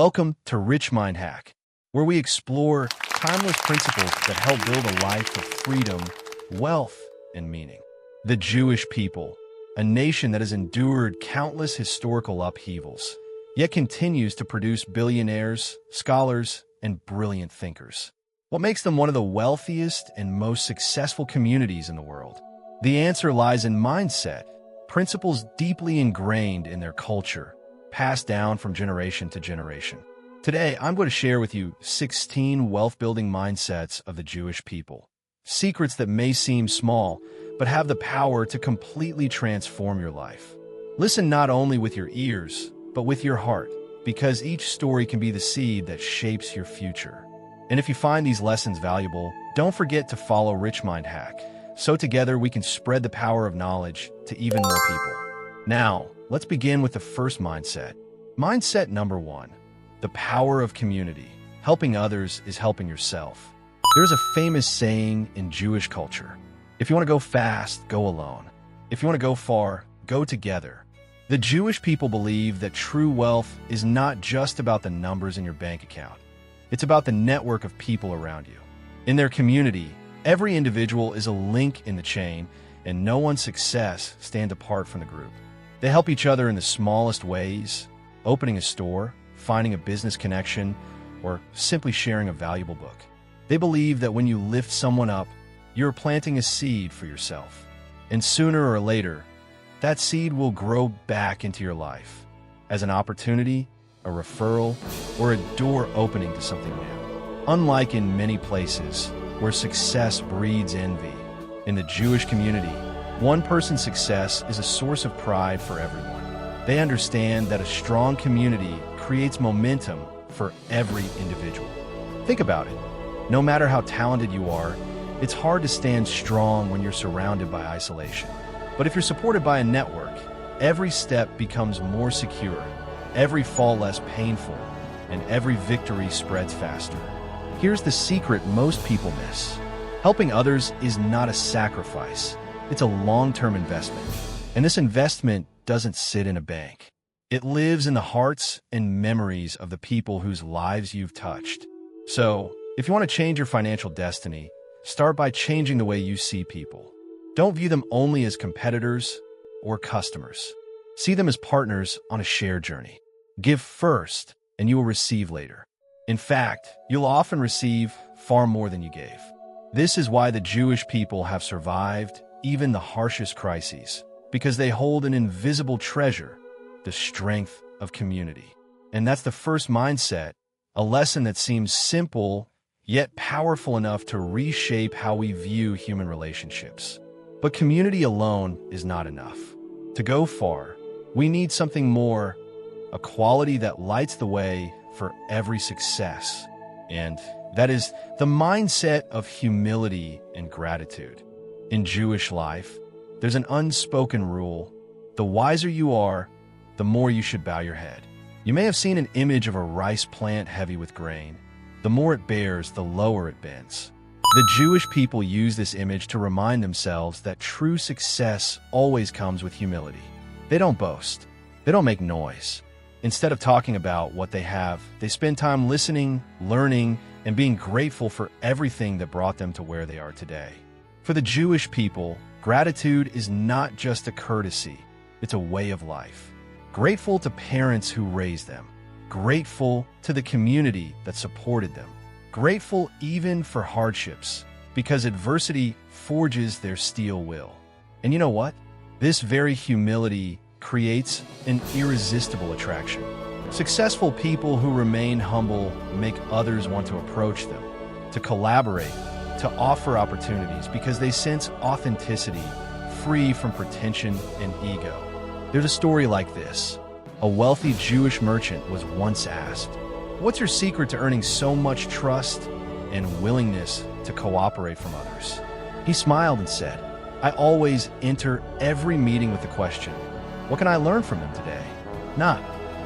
Welcome to RICHMIND HACK, where we explore timeless principles that help build a life of freedom, wealth, and meaning. The Jewish people, a nation that has endured countless historical upheavals, yet continues to produce billionaires, scholars, and brilliant thinkers. What makes them one of the wealthiest and most successful communities in the world? The answer lies in mindset, principles deeply ingrained in their culture, passed down from generation to generation. Today, I'm going to share with you 16 wealth-building mindsets of the Jewish people. Secrets that may seem small, but have the power to completely transform your life. Listen not only with your ears, but with your heart, because each story can be the seed that shapes your future. And if you find these lessons valuable, don't forget to follow RICHMIND HACK, so together we can spread the power of knowledge to even more people. Now, let's begin with the first mindset. Mindset number 1, the power of community. Helping others is helping yourself. There's a famous saying in Jewish culture: if you want to go fast, go alone. If you want to go far, go together. The Jewish people believe that true wealth is not just about the numbers in your bank account. It's about the network of people around you. In their community, every individual is a link in the chain, and no one's success stands apart from the group. They help each other in the smallest ways: opening a store, finding a business connection, or simply sharing a valuable book. They believe that when you lift someone up, you're planting a seed for yourself. And sooner or later, that seed will grow back into your life as an opportunity, a referral, or a door opening to something new. Unlike in many places where success breeds envy, in the Jewish community, one person's success is a source of pride for everyone. They understand that a strong community creates momentum for every individual. Think about it. No matter how talented you are, it's hard to stand strong when you're surrounded by isolation. But if you're supported by a network, every step becomes more secure, every fall less painful, and every victory spreads faster. Here's the secret most people miss. Helping others is not a sacrifice. It's a long-term investment. And this investment doesn't sit in a bank. It lives in the hearts and memories of the people whose lives you've touched. So, if you want to change your financial destiny, start by changing the way you see people. Don't view them only as competitors or customers. See them as partners on a shared journey. Give first, and you will receive later. In fact, you'll often receive far more than you gave. This is why the Jewish people have survived even the harshest crises, because they hold an invisible treasure, the strength of community. And that's the first mindset, a lesson that seems simple, yet powerful enough to reshape how we view human relationships. But community alone is not enough. To go far, we need something more, a quality that lights the way for every success. And that is the mindset of humility and gratitude. In Jewish life, there's an unspoken rule: the wiser you are, the more you should bow your head. You may have seen an image of a rice plant heavy with grain. The more it bears, the lower it bends. The Jewish people use this image to remind themselves that true success always comes with humility. They don't boast. They don't make noise. Instead of talking about what they have, they spend time listening, learning, and being grateful for everything that brought them to where they are today. For the Jewish people, gratitude is not just a courtesy, it's a way of life. Grateful to parents who raised them. Grateful to the community that supported them. Grateful even for hardships, because adversity forges their steel will. And you know what? This very humility creates an irresistible attraction. Successful people who remain humble make others want to approach them, to collaborate, to offer opportunities, because they sense authenticity, free from pretension and ego. There's a story like this. A wealthy Jewish merchant was once asked, "What's your secret to earning so much trust and willingness to cooperate from others?" He smiled and said, "I always enter every meeting with the question, what can I learn from them today? Not,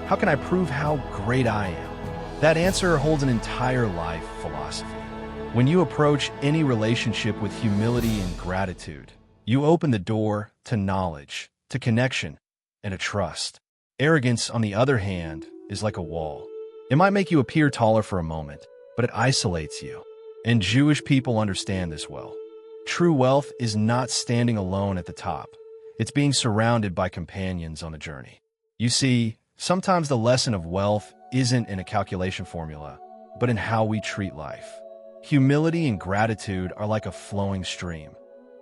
how can I prove how great I am?" That answer holds an entire life philosophy. When you approach any relationship with humility and gratitude, you open the door to knowledge, to connection, and to trust. Arrogance, on the other hand, is like a wall. It might make you appear taller for a moment, but it isolates you. And Jewish people understand this well. True wealth is not standing alone at the top. It's being surrounded by companions on the journey. You see, sometimes the lesson of wealth isn't in a calculation formula, but in how we treat life. Humility and gratitude are like a flowing stream,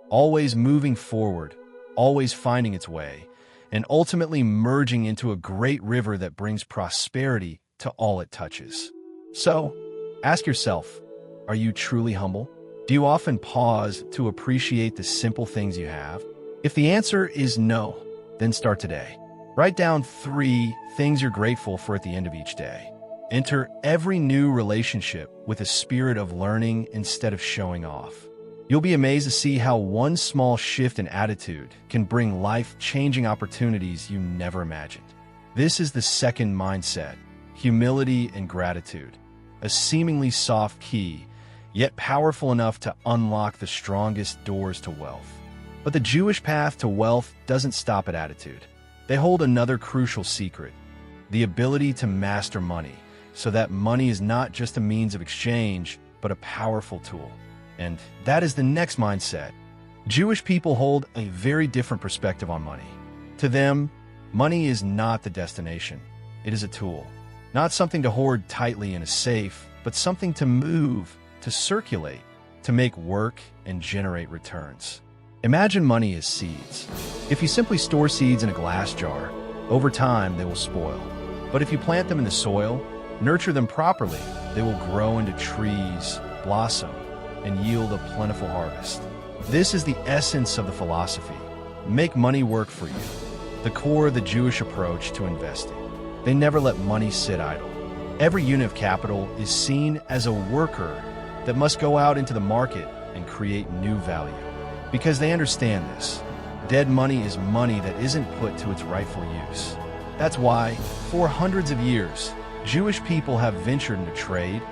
always moving forward, always finding its way, and ultimately merging into a great river that brings prosperity to all it touches. So, ask yourself, are you truly humble? Do you often pause to appreciate the simple things you have? If the answer is no, then start today. Write down 3 things you're grateful for at the end of each day. Enter every new relationship with a spirit of learning instead of showing off. You'll be amazed to see how one small shift in attitude can bring life-changing opportunities you never imagined. This is the second mindset, humility and gratitude, a seemingly soft key, yet powerful enough to unlock the strongest doors to wealth. But the Jewish path to wealth doesn't stop at attitude. They hold another crucial secret, the ability to master money, so that money is not just a means of exchange, but a powerful tool. And that is the next mindset. Jewish people hold a very different perspective on money. To them, money is not the destination. It is a tool. Not something to hoard tightly in a safe, but something to move, to circulate, to make work and generate returns. Imagine money as seeds. If you simply store seeds in a glass jar, over time they will spoil. But if you plant them in the soil, nurture them properly, they will grow into trees, blossom, and yield a plentiful harvest. This is the essence of the philosophy. Make money work for you. The core of the Jewish approach to investing. They never let money sit idle. Every unit of capital is seen as a worker that must go out into the market and create new value. Because they understand this. Dead money is money that isn't put to its rightful use. That's why, for hundreds of years, Jewish people have ventured into trade,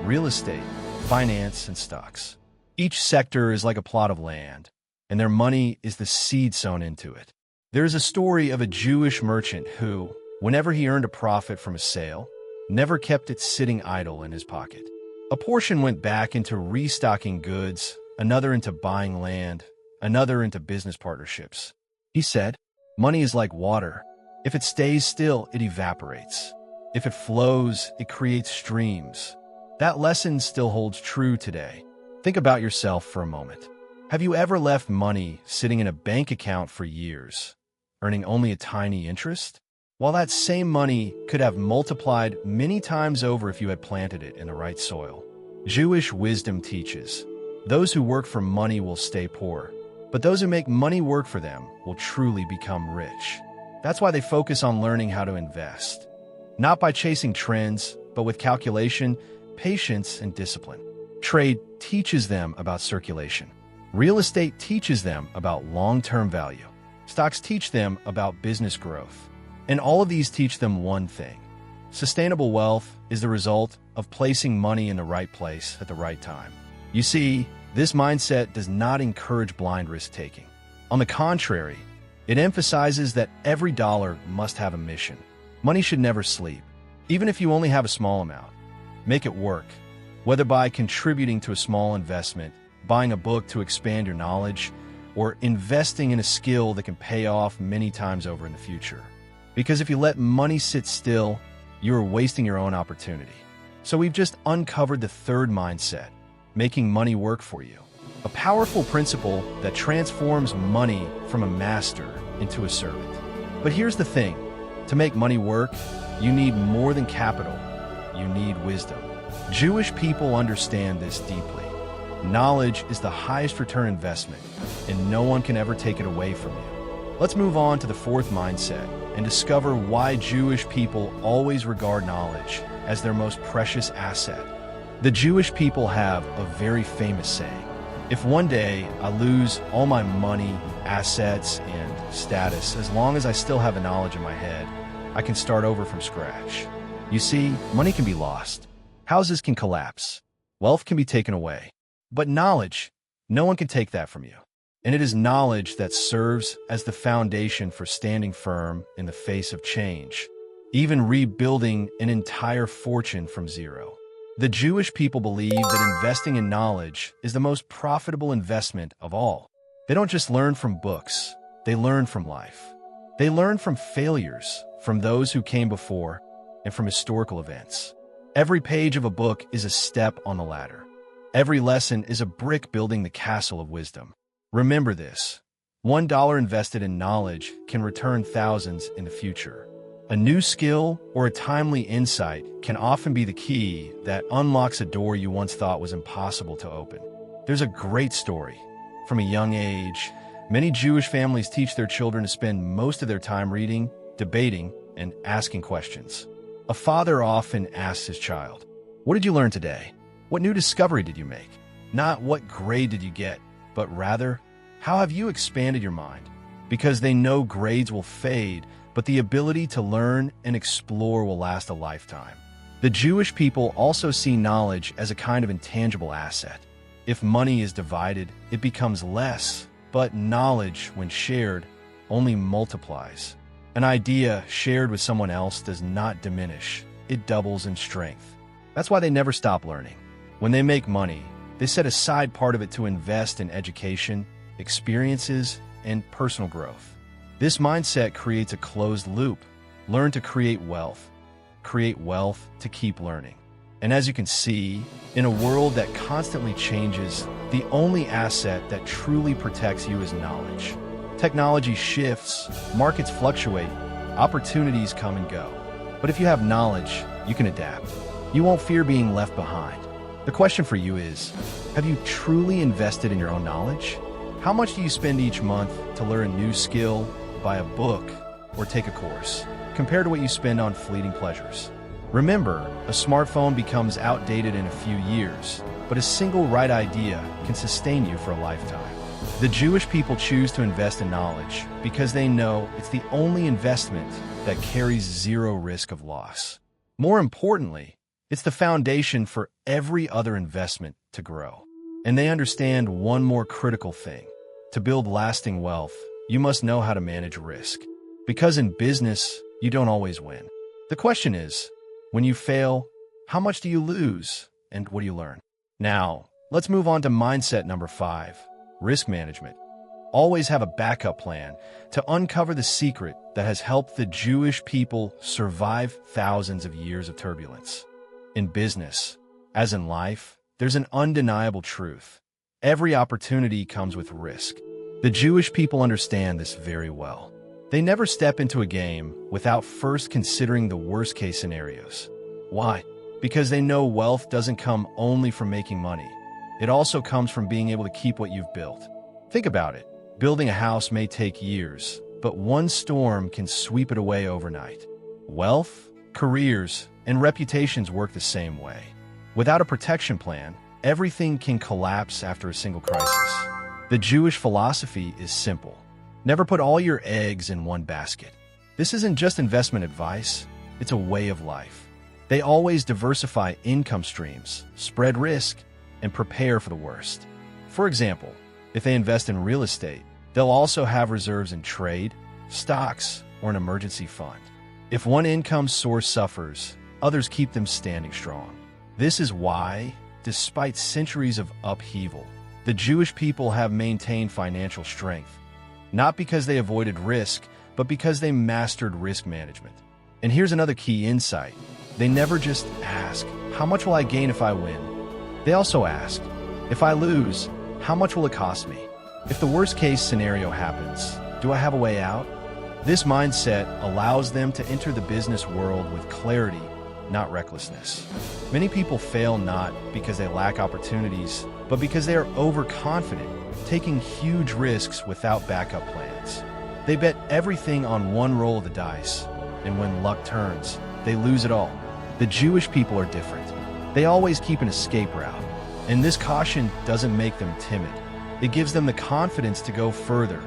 real estate, finance, and stocks. Each sector is like a plot of land, and their money is the seed sown into it. There is a story of a Jewish merchant who, whenever he earned a profit from a sale, never kept it sitting idle in his pocket. A portion went back into restocking goods, another into buying land, another into business partnerships. He said, "Money is like water. If it stays still, it evaporates. If it flows, it creates streams." That lesson still holds true today. Think about yourself for a moment. Have you ever left money sitting in a bank account for years, earning only a tiny interest? While that same money could have multiplied many times over if you had planted it in the right soil. Jewish wisdom teaches, those who work for money will stay poor, but those who make money work for them will truly become rich. That's why they focus on learning how to invest. Not by chasing trends, but with calculation, patience, and discipline. Trade teaches them about circulation. Real estate teaches them about long-term value. Stocks teach them about business growth. And all of these teach them one thing. Sustainable wealth is the result of placing money in the right place at the right time. You see, this mindset does not encourage blind risk-taking. On the contrary, it emphasizes that every dollar must have a mission. Money should never sleep, even if you only have a small amount. Make it work, whether by contributing to a small investment, buying a book to expand your knowledge, or investing in a skill that can pay off many times over in the future. Because if you let money sit still, you are wasting your own opportunity. So we've just uncovered the third mindset, making money work for you. A powerful principle that transforms money from a master into a servant. But here's the thing, to make money work, you need more than capital. You need wisdom. Jewish people understand this deeply. Knowledge is the highest return investment, and no one can ever take it away from you. Let's move on to the fourth mindset and discover why Jewish people always regard knowledge as their most precious asset. The Jewish people have a very famous saying, if one day I lose all my money, assets, and status, as long as I still have the knowledge in my head, I can start over from scratch. You see, money can be lost. Houses can collapse. Wealth can be taken away. But knowledge, no one can take that from you. And it is knowledge that serves as the foundation for standing firm in the face of change. even rebuilding an entire fortune from zero. The Jewish people believe that investing in knowledge is the most profitable investment of all. They don't just learn from books, they learn from life. They learn from failures, from those who came before, and from historical events. Every page of a book is a step on the ladder. Every lesson is a brick building the castle of wisdom. Remember this: $1 invested in knowledge can return thousands in the future. A new skill or a timely insight can often be the key that unlocks a door you once thought was impossible to open. There's a great story. From a young age, many Jewish families teach their children to spend most of their time reading, debating, and asking questions. A father often asks his child, "What did you learn today? What new discovery did you make?" Not "What grade did you get?" but rather, "How have you expanded your mind?" Because they know grades will fade, but the ability to learn and explore will last a lifetime. The Jewish people also see knowledge as a kind of intangible asset. If money is divided, it becomes less, but knowledge, when shared, only multiplies. An idea shared with someone else does not diminish, it doubles in strength. That's why they never stop learning. When they make money, they set aside part of it to invest in education, experiences, and personal growth. This mindset creates a closed loop. Learn to create wealth to keep learning. And as you can see, in a world that constantly changes, the only asset that truly protects you is knowledge. Technology shifts, markets fluctuate, opportunities come and go. But if you have knowledge, you can adapt. You won't fear being left behind. The question for you is, have you truly invested in your own knowledge? How much do you spend each month to learn a new skill, buy a book, or take a course, compared to what you spend on fleeting pleasures? Remember, a smartphone becomes outdated in a few years, but a single right idea can sustain you for a lifetime. The Jewish people choose to invest in knowledge because they know it's the only investment that carries zero risk of loss. More importantly, it's the foundation for every other investment to grow. And they understand one more critical thing. To build lasting wealth, you must know how to manage risk. Because in business, you don't always win. The question is, when you fail, how much do you lose and what do you learn? Now, let's move on to mindset number 5, risk management. Always have a backup plan to uncover the secret that has helped the Jewish people survive thousands of years of turbulence. In business, as in life, there's an undeniable truth. Every opportunity comes with risk. The Jewish people understand this very well. They never step into a game without first considering the worst-case scenarios. Why? Because they know wealth doesn't come only from making money. It also comes from being able to keep what you've built. Think about it. Building a house may take years, but one storm can sweep it away overnight. Wealth, careers, and reputations work the same way. Without a protection plan, everything can collapse after a single crisis. The Jewish philosophy is simple. Never put all your eggs in one basket. This isn't just investment advice, it's a way of life. They always diversify income streams, spread risk, and prepare for the worst. For example, if they invest in real estate, they'll also have reserves in trade, stocks, or an emergency fund. If one income source suffers, others keep them standing strong. This is why, despite centuries of upheaval, the Jewish people have maintained financial strength. Not because they avoided risk, but because they mastered risk management. And here's another key insight. They never just ask, how much will I gain if I win? They also ask, if I lose, how much will it cost me? If the worst case scenario happens, do I have a way out? This mindset allows them to enter the business world with clarity, not recklessness. Many people fail not because they lack opportunities, but because they are overconfident, taking huge risks without backup plans. They bet everything on one roll of the dice, and when luck turns, they lose it all. The Jewish people are different. They always keep an escape route, and this caution doesn't make them timid. It gives them the confidence to go further,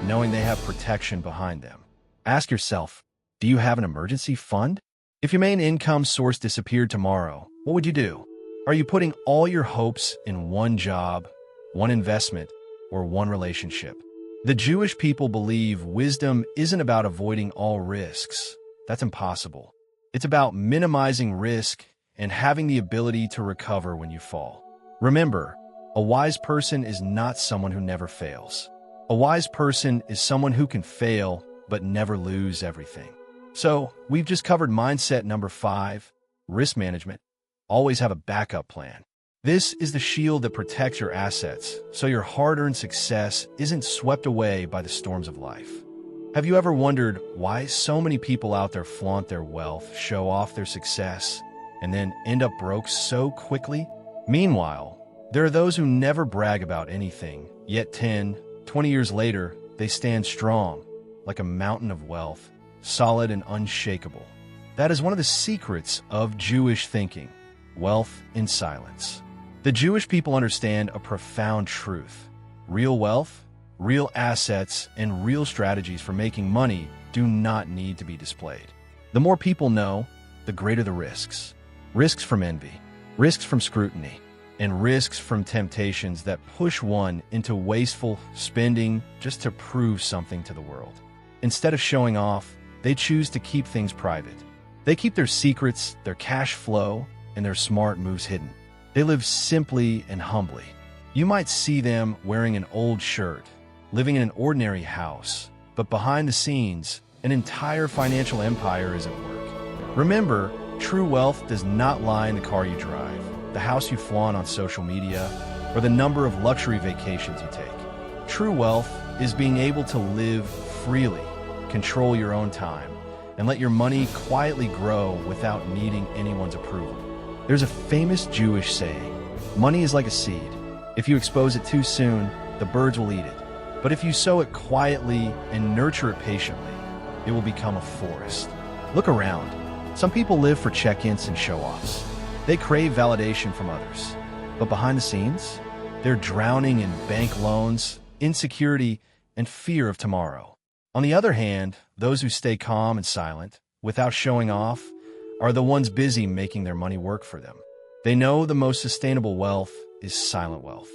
knowing they have protection behind them. Ask yourself, do you have an emergency fund? If your main income source disappeared tomorrow, what would you do? Are you putting all your hopes in one job, one investment, or one relationship? The Jewish people believe wisdom isn't about avoiding all risks. That's impossible. It's about minimizing risk and having the ability to recover when you fall. Remember, a wise person is not someone who never fails. A wise person is someone who can fail but never lose everything. So, we've just covered mindset number 5, risk management. Always have a backup plan. This is the shield that protects your assets, so your hard-earned success isn't swept away by the storms of life. Have you ever wondered why so many people out there flaunt their wealth, show off their success, and then end up broke so quickly? Meanwhile, there are those who never brag about anything, yet 10, 20 years later, they stand strong, like a mountain of wealth, solid and unshakable. That is one of the secrets of Jewish thinking, wealth in silence. The Jewish people understand a profound truth. Real wealth, real assets, and real strategies for making money do not need to be displayed. The more people know, the greater the risks. Risks from envy, risks from scrutiny, and risks from temptations that push one into wasteful spending just to prove something to the world. Instead of showing off, they choose to keep things private. They keep their secrets, their cash flow, and their smart moves hidden. They live simply and humbly. You might see them wearing an old shirt, living in an ordinary house, but behind the scenes, an entire financial empire is at work. Remember, true wealth does not lie in the car you drive, the house you flaunt on social media, or the number of luxury vacations you take. True wealth is being able to live freely, control your own time, and let your money quietly grow without needing anyone's approval. There's a famous Jewish saying, money is like a seed. If you expose it too soon, the birds will eat it. But if you sow it quietly and nurture it patiently, it will become a forest. Look around. Some people live for check-ins and show-offs. They crave validation from others. But behind the scenes, they're drowning in bank loans, insecurity, and fear of tomorrow. On the other hand, those who stay calm and silent, without showing off, are the ones busy making their money work for them. They know the most sustainable wealth is silent wealth.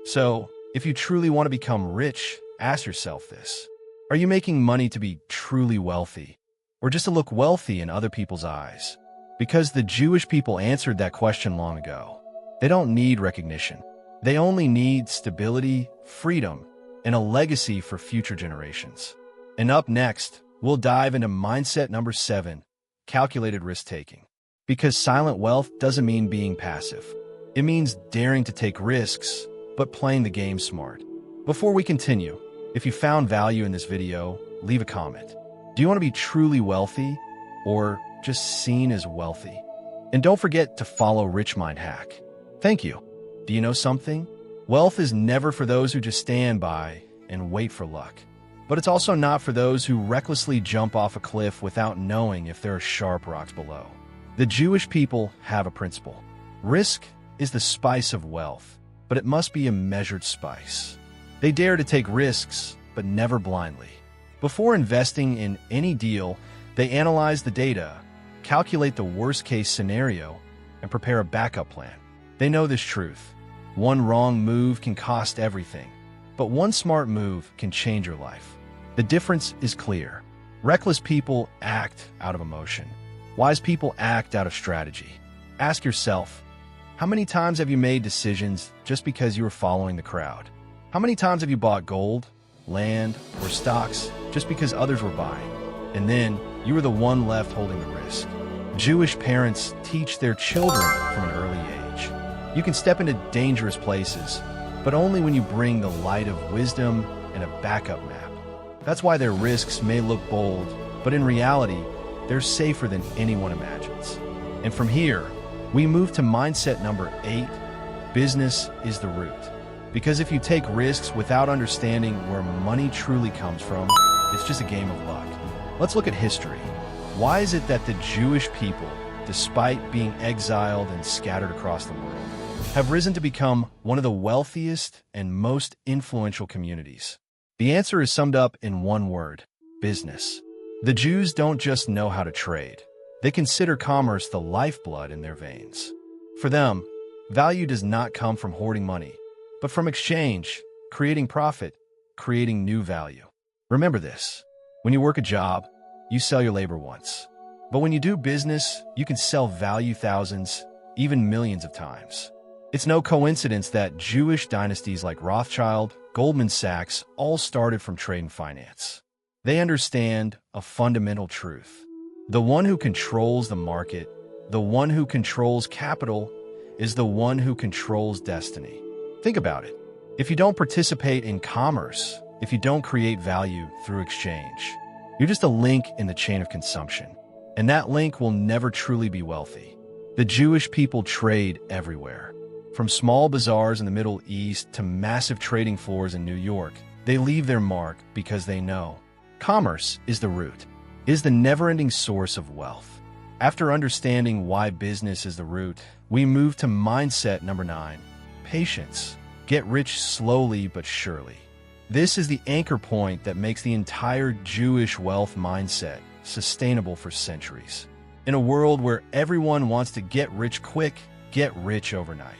So, if you truly want to become rich, ask yourself this. Are you making money to be truly wealthy, or just to look wealthy in other people's eyes? Because the Jewish people answered that question long ago. They don't need recognition. They only need stability, freedom, and a legacy for future generations. And up next, we'll dive into mindset number 7, calculated risk-taking. Because silent wealth doesn't mean being passive. It means daring to take risks, but playing the game smart. Before we continue, if you found value in this video, leave a comment. Do you want to be truly wealthy, or just seen as wealthy? And don't forget to follow RICHMIND HACK. Thank you. Do you know something? Wealth is never for those who just stand by and wait for luck. But it's also not for those who recklessly jump off a cliff without knowing if there are sharp rocks below. The Jewish people have a principle. Risk is the spice of wealth, but it must be a measured spice. They dare to take risks, but never blindly. Before investing in any deal, they analyze the data, calculate the worst-case scenario, and prepare a backup plan. They know this truth. One wrong move can cost everything, but one smart move can change your life. The difference is clear. Reckless people act out of emotion. Wise people act out of strategy. Ask yourself, how many times have you made decisions just because you were following the crowd? How many times have you bought gold, land, or stocks just because others were buying? And then you were the one left holding the risk. Jewish parents teach their children from an early age. You can step into dangerous places, but only when you bring the light of wisdom and a backup map. That's why their risks may look bold, but in reality, they're safer than anyone imagines. And from here, we move to mindset number 8, business is the root. Because if you take risks without understanding where money truly comes from, it's just a game of luck. Let's look at history. Why is it that the Jewish people, despite being exiled and scattered across the world, have risen to become one of the wealthiest and most influential communities? The answer is summed up in one word: business. The Jews don't just know how to trade. They consider commerce the lifeblood in their veins. For them, value does not come from hoarding money, but from exchange, creating profit, creating new value. Remember this: when you work a job, you sell your labor once. But when you do business, you can sell value thousands, even millions of times. It's no coincidence that Jewish dynasties like Rothschild, Goldman Sachs all started from trade and finance. They understand a fundamental truth. The one who controls the market, the one who controls capital, is the one who controls destiny. Think about it. If you don't participate in commerce, if you don't create value through exchange, you're just a link in the chain of consumption. And that link will never truly be wealthy. The Jewish people trade everywhere. From small bazaars in the Middle East to massive trading floors in New York, they leave their mark because they know commerce is the root, is the never-ending source of wealth. After understanding why business is the root, we move to mindset number 9, patience. Get rich slowly but surely. This is the anchor point that makes the entire Jewish wealth mindset sustainable for centuries. In a world where everyone wants to get rich quick, get rich overnight,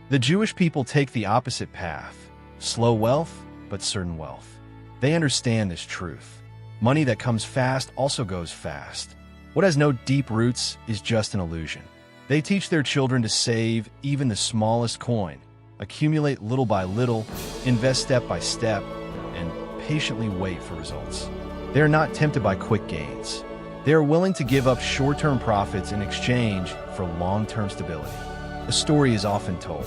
the Jewish people take the opposite path. Slow wealth, but certain wealth. They understand this truth. Money that comes fast also goes fast. What has no deep roots is just an illusion. They teach their children to save even the smallest coin, accumulate little by little, invest step by step, and patiently wait for results. They are not tempted by quick gains. They are willing to give up short-term profits in exchange for long-term stability. A story is often told.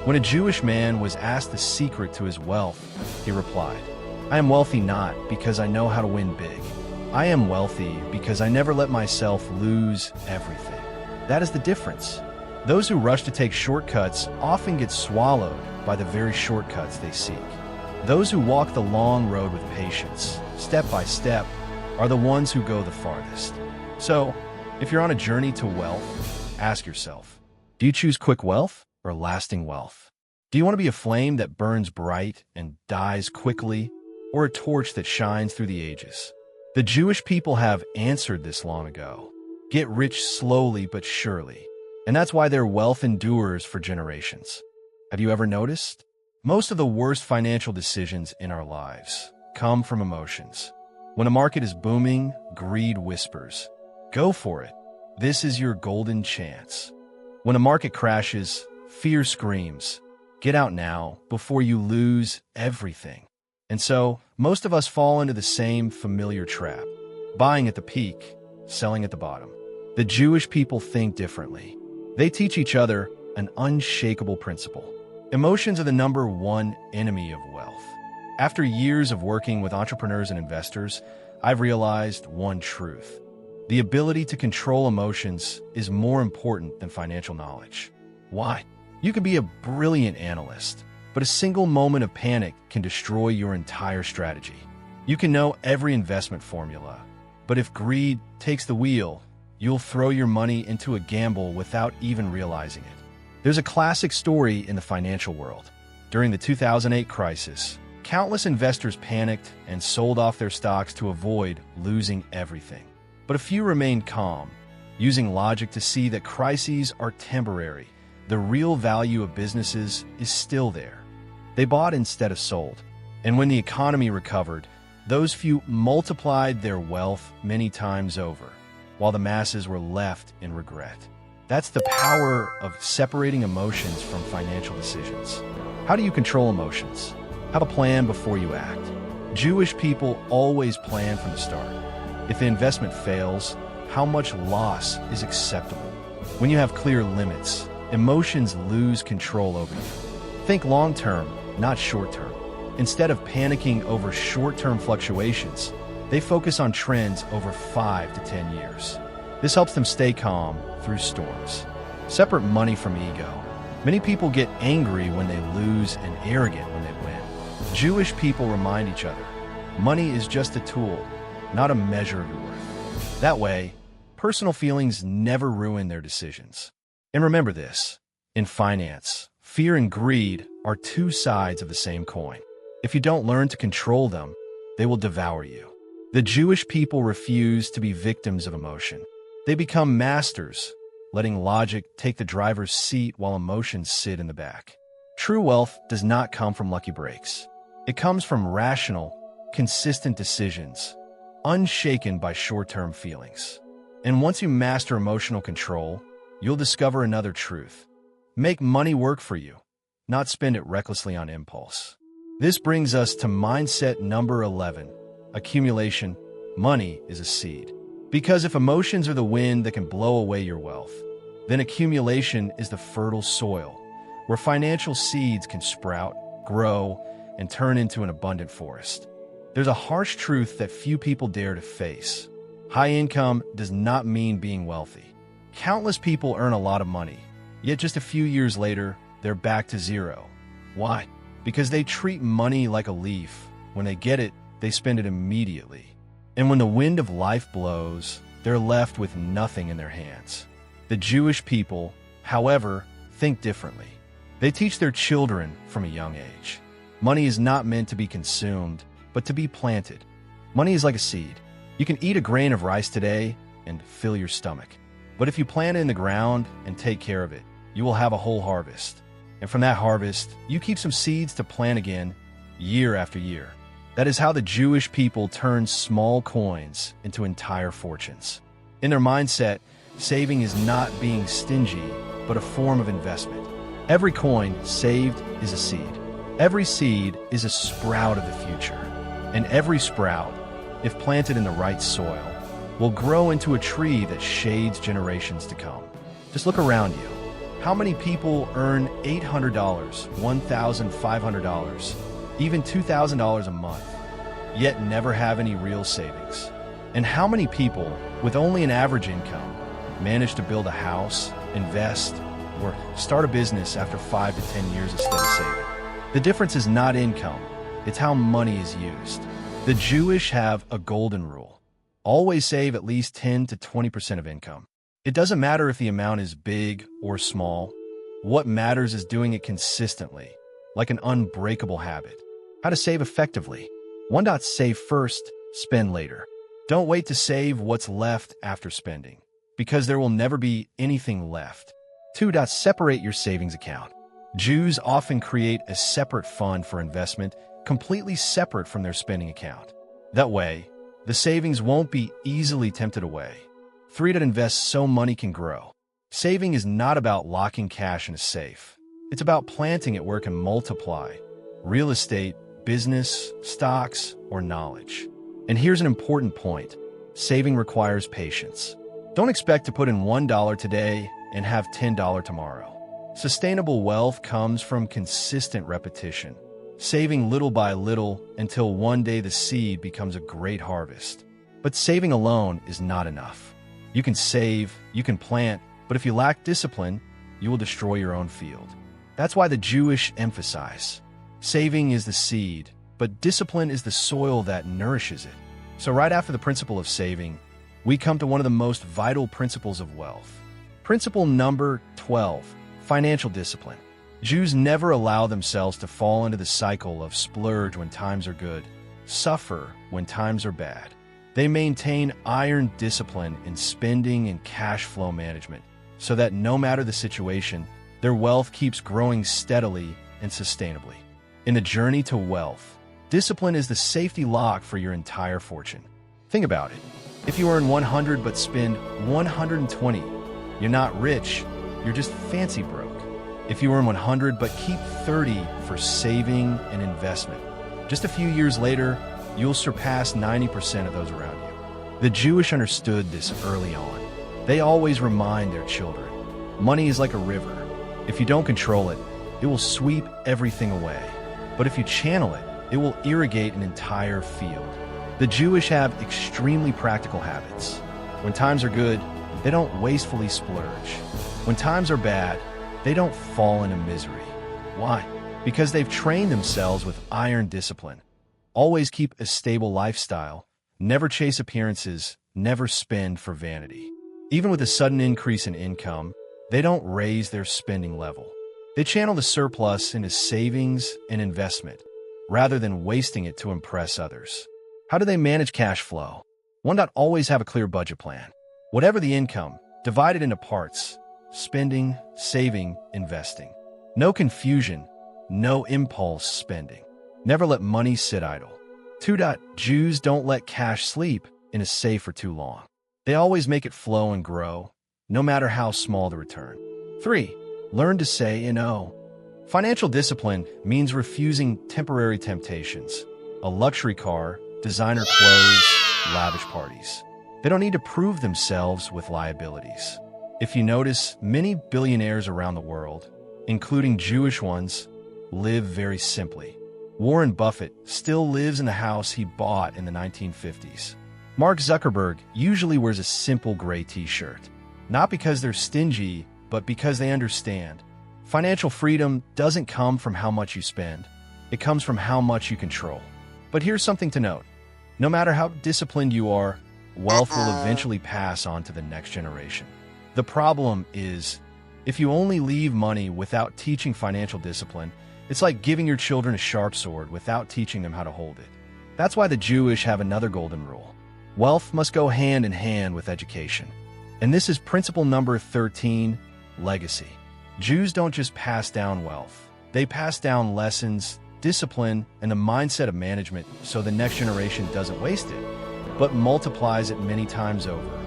When a Jewish man was asked the secret to his wealth, he replied, "I am wealthy not because I know how to win big. I am wealthy because I never let myself lose everything." That is the difference. Those who rush to take shortcuts often get swallowed by the very shortcuts they seek. Those who walk the long road with patience, step by step, are the ones who go the farthest. So, if you're on a journey to wealth, ask yourself, do you choose quick wealth or lasting wealth? Do you want to be a flame that burns bright and dies quickly, or a torch that shines through the ages? The Jewish people have answered this long ago. Get rich slowly but surely. And that's why their wealth endures for generations. Have you ever noticed? Most of the worst financial decisions in our lives come from emotions. When a market is booming, greed whispers, "Go for it. This is your golden chance." When a market crashes, fear screams, "Get out now before you lose everything." And so, most of us fall into the same familiar trap, buying at the peak, selling at the bottom. The Jewish people think differently. They teach each other an unshakable principle. Emotions are the number one enemy of wealth. After years of working with entrepreneurs and investors, I've realized one truth. The ability to control emotions is more important than financial knowledge. Why? You could be a brilliant analyst, but a single moment of panic can destroy your entire strategy. You can know every investment formula, but if greed takes the wheel, you'll throw your money into a gamble without even realizing it. There's a classic story in the financial world. During the 2008 crisis, countless investors panicked and sold off their stocks to avoid losing everything. But a few remained calm, using logic to see that crises are temporary. The real value of businesses is still there. They bought instead of sold. And when the economy recovered, those few multiplied their wealth many times over, while the masses were left in regret. That's the power of separating emotions from financial decisions. How do you control emotions? Have a plan before you act. Jewish people always plan from the start. If the investment fails, how much loss is acceptable? When you have clear limits, emotions lose control over you. Think long-term, not short-term. Instead of panicking over short-term fluctuations, they focus on trends over 5 to 10 years. This helps them stay calm through storms. Separate money from ego. Many people get angry when they lose and arrogant when they win. Jewish people remind each other, money is just a tool, not a measure of your worth. That way, personal feelings never ruin their decisions. And remember this, in finance, fear and greed are two sides of the same coin. If you don't learn to control them, they will devour you. The Jewish people refuse to be victims of emotion. They become masters, letting logic take the driver's seat while emotions sit in the back. True wealth does not come from lucky breaks. It comes from rational, consistent decisions, unshaken by short-term feelings. And once you master emotional control, you'll discover another truth. Make money work for you, not spend it recklessly on impulse. This brings us to mindset number 11. Accumulation. Money is a seed. Because if emotions are the wind that can blow away your wealth, then accumulation is the fertile soil where financial seeds can sprout, grow, and turn into an abundant forest. There's a harsh truth that few people dare to face. High income does not mean being wealthy. Countless people earn a lot of money, yet just a few years later, they're back to zero. Why? Because they treat money like a leaf. When they get it, they spend it immediately. And when the wind of life blows, they're left with nothing in their hands. The Jewish people, however, think differently. They teach their children from a young age. Money is not meant to be consumed, but to be planted. Money is like a seed. You can eat a grain of rice today and fill your stomach. But if you plant it in the ground and take care of it, you will have a whole harvest. And from that harvest, you keep some seeds to plant again year after year. That is how the Jewish people turn small coins into entire fortunes. In their mindset, saving is not being stingy, but a form of investment. Every coin saved is a seed. Every seed is a sprout of the future. And every sprout, if planted in the right soil, will grow into a tree that shades generations to come. Just look around you. How many people earn $800, $1,500, even $2,000 a month, yet never have any real savings? And how many people, with only an average income, manage to build a house, invest, or start a business after 5 to 10 years of steady saving? The difference is not income, it's how money is used. The Jewish have a golden rule. Always save at least 10 to 20% of income. It doesn't matter if the amount is big or small. What matters is doing it consistently, like an unbreakable habit. How to save effectively. 1. Save first, spend later. Don't wait to save what's left after spending, because there will never be anything left. 2. Separate your savings account. Jews often create a separate fund for investment, completely separate from their spending account. That way, the savings won't be easily tempted away. 3. Invest so money can grow. Saving is not about locking cash in a safe. It's about planting it where it can multiply. Real estate, business, stocks, or knowledge. And here's an important point. Saving requires patience. Don't expect to put in $1 today and have $10 tomorrow. Sustainable wealth comes from consistent repetition, saving little by little until one day the seed becomes a great harvest. But saving alone is not enough. You can save, you can plant, but if you lack discipline, you will destroy your own field. That's why the Jewish emphasize, saving is the seed, but discipline is the soil that nourishes it. So right after the principle of saving, we come to one of the most vital principles of wealth. Principle number 12, financial discipline. Jews never allow themselves to fall into the cycle of splurge when times are good, suffer when times are bad. They maintain iron discipline in spending and cash flow management, so that no matter the situation, their wealth keeps growing steadily and sustainably. In the journey to wealth, discipline is the safety lock for your entire fortune. Think about it. If you earn 100 but spend 120, you're not rich, you're just fancy broke. If you earn 100 but keep 30 for saving and investment, just a few years later, you'll surpass 90% of those around you. The Jewish understood this early on. They always remind their children, money is like a river. If you don't control it, it will sweep everything away. But if you channel it, it will irrigate an entire field. The Jewish have extremely practical habits. When times are good, they don't wastefully splurge. When times are bad, they don't fall into misery. Why? Because they've trained themselves with iron discipline. Always keep a stable lifestyle, never chase appearances, never spend for vanity. Even with a sudden increase in income, they don't raise their spending level. They channel the surplus into savings and investment, rather than wasting it to impress others. How do they manage cash flow? 1. Always have a clear budget plan. Whatever the income, divide it into parts: spending, saving, investing. No confusion, no impulse spending. Never let money sit idle. 2. Jews don't let cash sleep in a safe for too long. They always make it flow and grow, no matter how small the return. 3. Learn to say no. Financial discipline means refusing temporary temptations, a luxury car, designer clothes, lavish parties. They don't need to prove themselves with liabilities. If you notice, many billionaires around the world, including Jewish ones, live very simply. Warren Buffett still lives in the house he bought in the 1950s. Mark Zuckerberg usually wears a simple gray t-shirt, not because they're stingy, but because they understand. Financial freedom doesn't come from how much you spend. It comes from how much you control. But here's something to note. No matter how disciplined you are, wealth will eventually pass on to the next generation. The problem is, if you only leave money without teaching financial discipline, it's like giving your children a sharp sword without teaching them how to hold it. That's why the Jewish have another golden rule. Wealth must go hand in hand with education. And this is principle number 13, legacy. Jews don't just pass down wealth. They pass down lessons, discipline, and the mindset of management so the next generation doesn't waste it, but multiplies it many times over.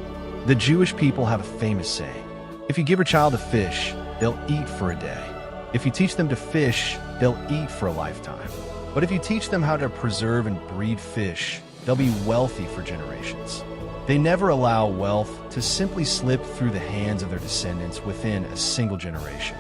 The Jewish people have a famous saying, if you give a child a fish, they'll eat for a day. If you teach them to fish, they'll eat for a lifetime. But if you teach them how to preserve and breed fish, they'll be wealthy for generations. They never allow wealth to simply slip through the hands of their descendants within a single generation.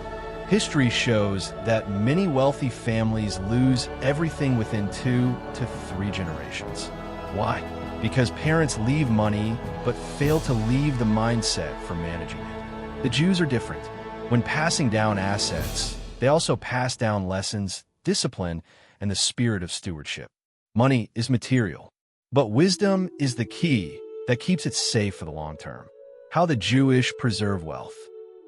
History shows that many wealthy families lose everything within 2 to 3 generations. Why? Because parents leave money but fail to leave the mindset for managing it. The Jews are different. When passing down assets, they also pass down lessons, discipline, and the spirit of stewardship. Money is material, but wisdom is the key that keeps it safe for the long term. How the Jewish preserve wealth.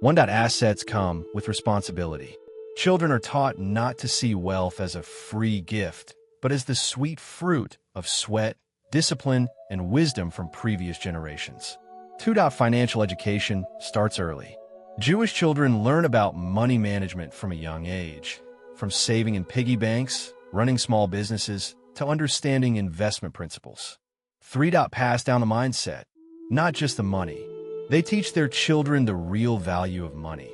1. Assets come with responsibility. Children are taught not to see wealth as a free gift, but as the sweet fruit of sweat, discipline, and wisdom from previous generations. 2. Financial education starts early. Jewish children learn about money management from a young age, from saving in piggy banks, running small businesses, to understanding investment principles. 3. Pass down the mindset, not just the money. They teach their children the real value of money,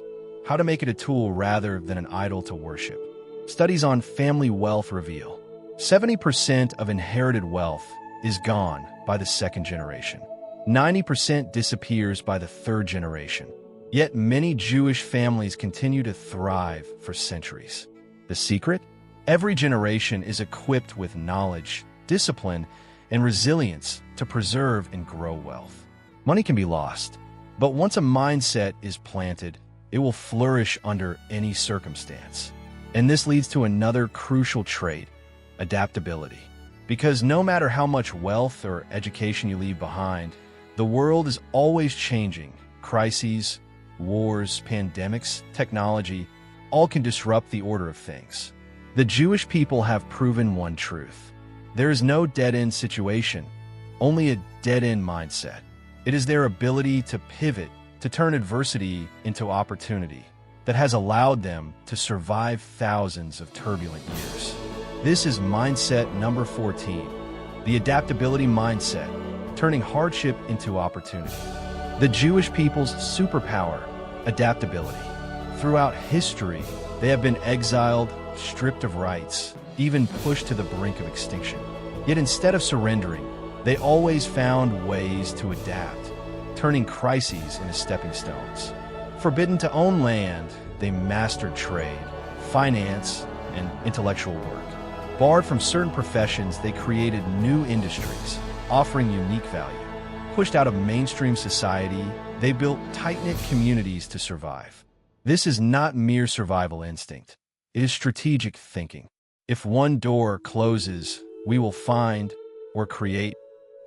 how to make it a tool rather than an idol to worship. Studies on family wealth reveal 70% of inherited wealth is gone by the second generation. 90% disappears by the third generation. Yet many Jewish families continue to thrive for centuries. The secret? Every generation is equipped with knowledge, discipline, and resilience to preserve and grow wealth. Money can be lost, but once a mindset is planted, it will flourish under any circumstance. And this leads to another crucial trait, adaptability. Because no matter how much wealth or education you leave behind, the world is always changing. Crises, wars, pandemics, technology, all can disrupt the order of things. The Jewish people have proven one truth. There is no dead-end situation, only a dead-end mindset. It is their ability to pivot, to turn adversity into opportunity, that has allowed them to survive thousands of turbulent years. This is mindset number 14, the adaptability mindset, turning hardship into opportunity. The Jewish people's superpower, adaptability. Throughout history, they have been exiled, stripped of rights, even pushed to the brink of extinction. Yet instead of surrendering, they always found ways to adapt, turning crises into stepping stones. Forbidden to own land, they mastered trade, finance, and intellectual work. Barred from certain professions, they created new industries, offering unique value. Pushed out of mainstream society, they built tight-knit communities to survive. This is not mere survival instinct. It is strategic thinking. If one door closes, we will find or create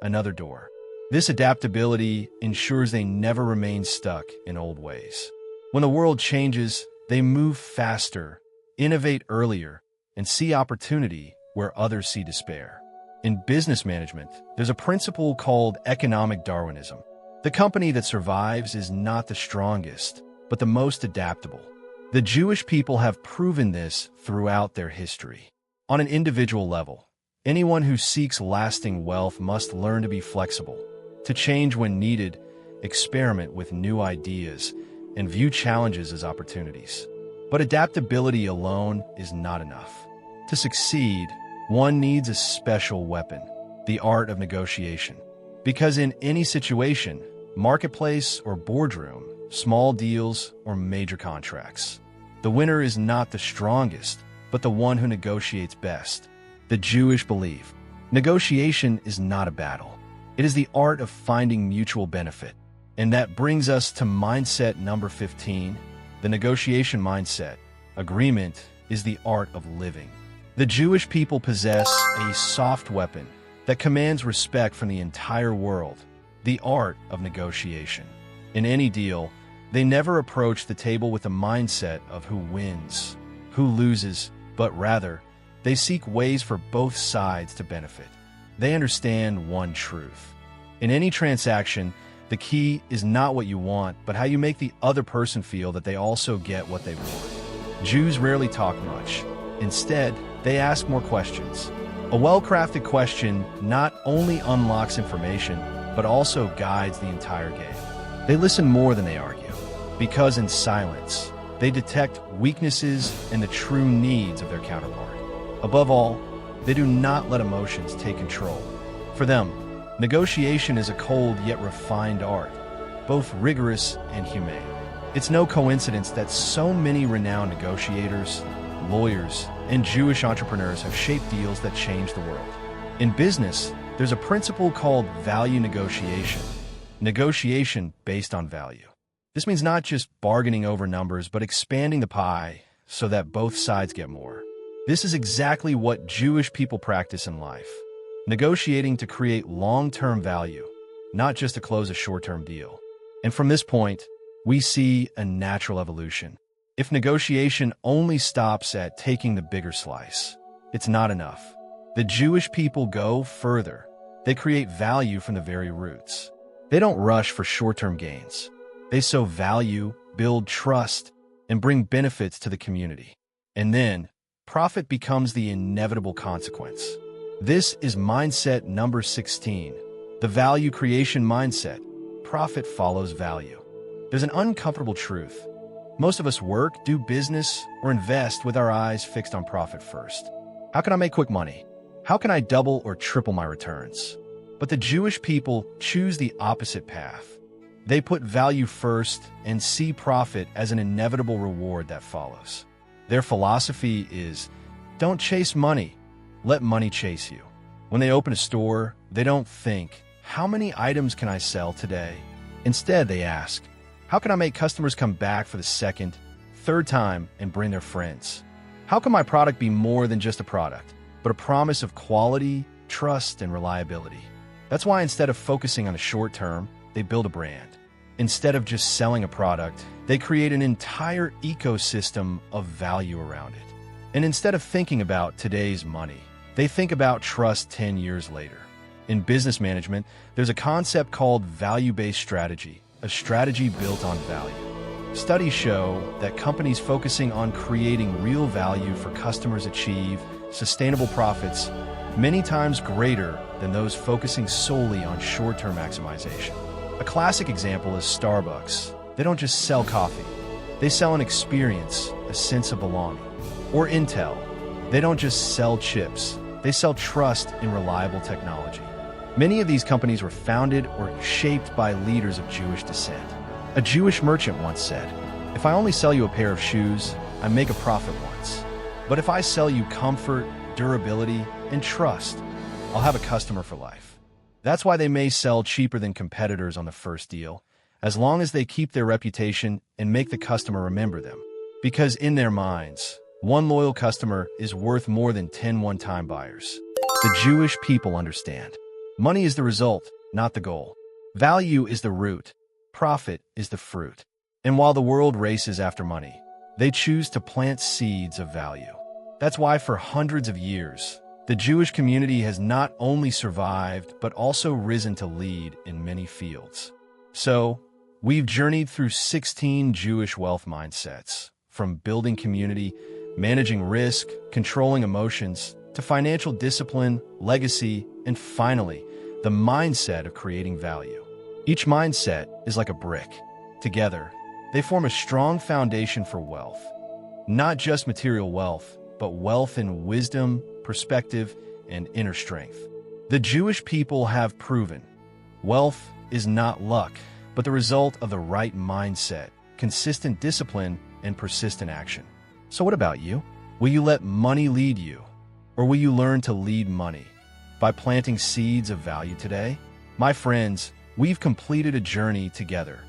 another door. This adaptability ensures they never remain stuck in old ways. When the world changes, they move faster, innovate earlier, and see opportunity where others see despair. In business management, there's a principle called economic Darwinism. The company that survives is not the strongest, but the most adaptable. The Jewish people have proven this throughout their history. On an individual level, anyone who seeks lasting wealth must learn to be flexible, to change when needed, experiment with new ideas, and view challenges as opportunities. But adaptability alone is not enough. To succeed, one needs a special weapon, the art of negotiation. Because in any situation, marketplace or boardroom, small deals or major contracts, the winner is not the strongest, but the one who negotiates best. The Jewish belief. Negotiation is not a battle. It is the art of finding mutual benefit. And that brings us to mindset number 15, the negotiation mindset. Agreement is the art of living. The Jewish people possess a soft weapon that commands respect from the entire world, the art of negotiation. In any deal, they never approach the table with a mindset of who wins, who loses, but rather, they seek ways for both sides to benefit. They understand one truth. In any transaction, the key is not what you want, but how you make the other person feel that they also get what they want. Jews rarely talk much. Instead, they ask more questions. A well-crafted question not only unlocks information, but also guides the entire game. They listen more than they argue, because in silence, they detect weaknesses and the true needs of their counterpart. Above all, they do not let emotions take control. For them, negotiation is a cold yet refined art, both rigorous and humane. It's no coincidence that so many renowned negotiators, lawyers, and Jewish entrepreneurs have shaped deals that change the world. In business, there's a principle called value negotiation. Negotiation based on value. This means not just bargaining over numbers, but expanding the pie so that both sides get more. This is exactly what Jewish people practice in life. Negotiating to create long-term value, not just to close a short-term deal. And from this point, we see a natural evolution. If negotiation only stops at taking the bigger slice, it's not enough. The Jewish people go further. They create value from the very roots. They don't rush for short-term gains. They sow value, build trust, and bring benefits to the community. And then, profit becomes the inevitable consequence. This is mindset number 16, the value creation mindset. Profit follows value. There's an uncomfortable truth. Most of us work, do business, or invest with our eyes fixed on profit first. How can I make quick money? How can I double or triple my returns? But the Jewish people choose the opposite path. They put value first and see profit as an inevitable reward that follows. Their philosophy is, don't chase money. Let money chase you. When they open a store, they don't think, how many items can I sell today? Instead, they ask, how can I make customers come back for the second, third time and bring their friends? How can my product be more than just a product, but a promise of quality, trust, and reliability? That's why instead of focusing on the short term, they build a brand. Instead of just selling a product, they create an entire ecosystem of value around it. And instead of thinking about today's money, they think about trust 10 years later. In business management, there's a concept called value-based strategy, a strategy built on value. Studies show that companies focusing on creating real value for customers achieve sustainable profits many times greater than those focusing solely on short-term maximization. A classic example is Starbucks. They don't just sell coffee. They sell an experience, a sense of belonging. Or Intel. They don't just sell chips. They sell trust in reliable technology. Many of these companies were founded or shaped by leaders of Jewish descent. A Jewish merchant once said, if I only sell you a pair of shoes, I make a profit once. But if I sell you comfort, durability, and trust, I'll have a customer for life. That's why they may sell cheaper than competitors on the first deal, as long as they keep their reputation and make the customer remember them. Because in their minds, one loyal customer is worth more than 10 one-time buyers. The Jewish people understand. Money is the result, not the goal. Value is the root. Profit is the fruit. And while the world races after money, they choose to plant seeds of value. That's why for hundreds of years, the Jewish community has not only survived, but also risen to lead in many fields. So, we've journeyed through 16 Jewish wealth mindsets, from building community, managing risk, controlling emotions, to financial discipline, legacy, and finally, the mindset of creating value. Each mindset is like a brick. Together, they form a strong foundation for wealth. Not just material wealth, but wealth in wisdom, perspective, and inner strength. The Jewish people have proven wealth is not luck, but the result of the right mindset, consistent discipline, and persistent action. So what about you? Will you let money lead you? Or will you learn to lead money by planting seeds of value today? My friends, we've completed a journey together.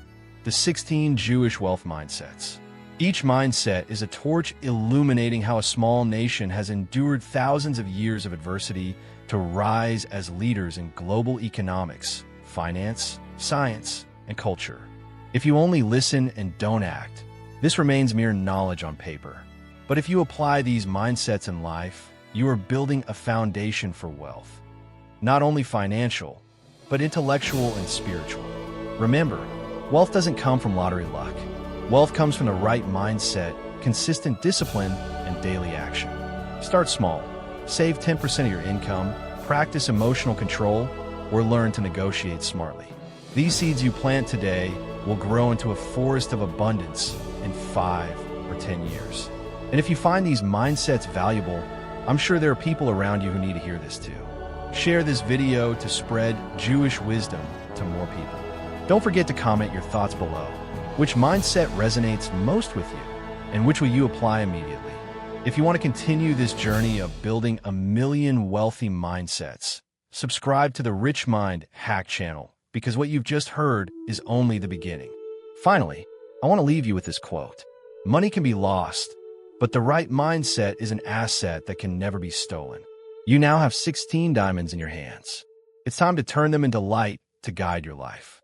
The 16 Jewish wealth mindsets. Each mindset is a torch illuminating how a small nation has endured thousands of years of adversity to rise as leaders in global economics, finance, science, and culture. If you only listen and don't act, this remains mere knowledge on paper. But if you apply these mindsets in life, you are building a foundation for wealth. Not only financial, but intellectual and spiritual. Remember, wealth doesn't come from lottery luck. Wealth comes from the right mindset, consistent discipline, and daily action. Start small. Save 10% of your income, practice emotional control, or learn to negotiate smartly. These seeds you plant today will grow into a forest of abundance in 5 or 10 years. And if you find these mindsets valuable, I'm sure there are people around you who need to hear this too. Share this video to spread Jewish wisdom to more people. Don't forget to comment your thoughts below. Which mindset resonates most with you, and which will you apply immediately? If you want to continue this journey of building a million wealthy mindsets, subscribe to the Rich Mind Hack channel, because what you've just heard is only the beginning. Finally, I want to leave you with this quote. Money can be lost, but the right mindset is an asset that can never be stolen. You now have 16 diamonds in your hands. It's time to turn them into light to guide your life.